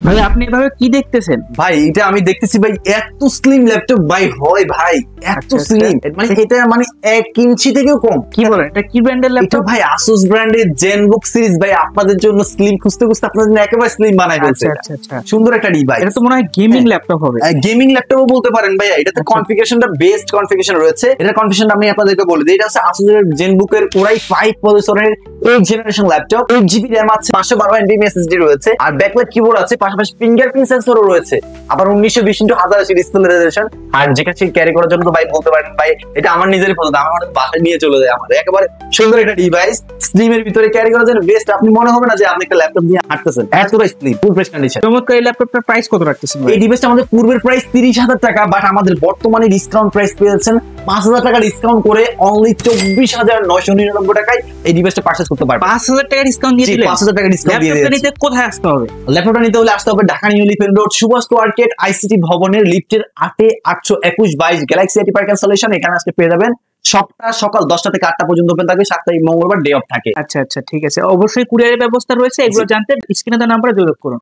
ভাই আপনি এভাবে কি দেখতেছেন? ভাই এটা আমি দেখতেছি ভাই, এত স্লিম ল্যাপটপ ভাই হয় ভাই, এত স্লিম মানে এটা মানে 1 ইঞ্চি থেকেও কম। কি বলেন, এটা কি ব্র্যান্ডের এটা ল্যাপটপ? ভাই আসুস ব্র্যান্ডের জেনবুক সিরিজ ভাই, আপনাদের জন্য স্লিম খুঁজতে খুঁজতে আপনাদের জন্য একেবারে স্লিম বানাই ফেলছে। আচ্ছা আচ্ছা, সুন্দর একটা ডিভাইস। এটা তো মনে হয় গেমিং ল্যাপটপ হবে। গেমিং ল্যাপটপও বলতে পারেন ভাইয়া। এটাতে কনফিগারেশনটা বেস্ট কনফিগারেশন রয়েছে। এটার কনফিগারেশন আমি আপনাদেরকে বলে দিই। এটা হচ্ছে আসুস এর জেনবুকের কোরাই 5 প্রসেসরের 8 জেনারেশন ল্যাপটপ। 8GB RAM আছে, 512 MB SSD রয়েছে, আর ব্যাকলাইট কিবোর্ড আছে, পাশাপাশি ফিঙ্গারপ্রিন্ট সেন্সরও রয়েছে। আবার 1920x1080 ডিসপ্লে রেজোলিউশন। আর যেটা সে ক্যারি করার জন্য ভাই বলতে পারেন ভাই এটা আমার নিজেরই পছন্দ, আমার বাসায় নিয়ে চলে যায়। আমার একেবারে সুন্দর একটা ডিভাইস, স্লিমের ভিতরে ক্যারি করার জন্য বেস্ট। আপনি মনে হবে না যে আপনি একটা ল্যাপটপ দিয়ে হাঁটতেছেন, এতটাই স্লিম, ফুল ফ্রেশ কন্ডিশন। চমৎকার। এই ল্যাপটপটার প্রাইস কত রাখতেছেন ভাই? এই ডিভাইসটা আমাদের পূর্বের প্রাইস 30,000 টাকা, বাট আমাদের বর্তমানে ডিসকাউন্ট প্রাইস পেয়েছেন 5,000 টাকা ডিসকাউন্ট করে অনলি 24,999 টাকায় এই ডিভাইসটা পারচেজ করতে পারবেন। 5,000 টাকা ডিসকাউন্ট দিয়ে দিলেন? 5,000 টাকা ডিসকাউন্ট দিয়ে ল্যাপটপটা দিয়েছি। নিতে কোথায় আসতে হবে? ল্যাপটপটা নিতে হলে আসতে হবে Dhaka new elephant road, Subhash market, ICT ভবনের লিফটের 8-821-22 গ্যালাক্সি আইটি পার্ক ইনস্টলেশন। এখানে আসতে পেয়ে যাবেন। সপ্তাহ সকাল 10টা থেকে 8টা পর্যন্ত ওপেন থাকে, সপ্তাহে মঙ্গলবার ডে অফ থাকে। আচ্ছা আচ্ছা, ঠিক আছে। অবশ্যই কুরিয়ারের ব্যবস্থা রয়েছে। এগুলো জানতে স্ক্রিনে দেওয়া নাম্বারে যোগাযোগ করুন।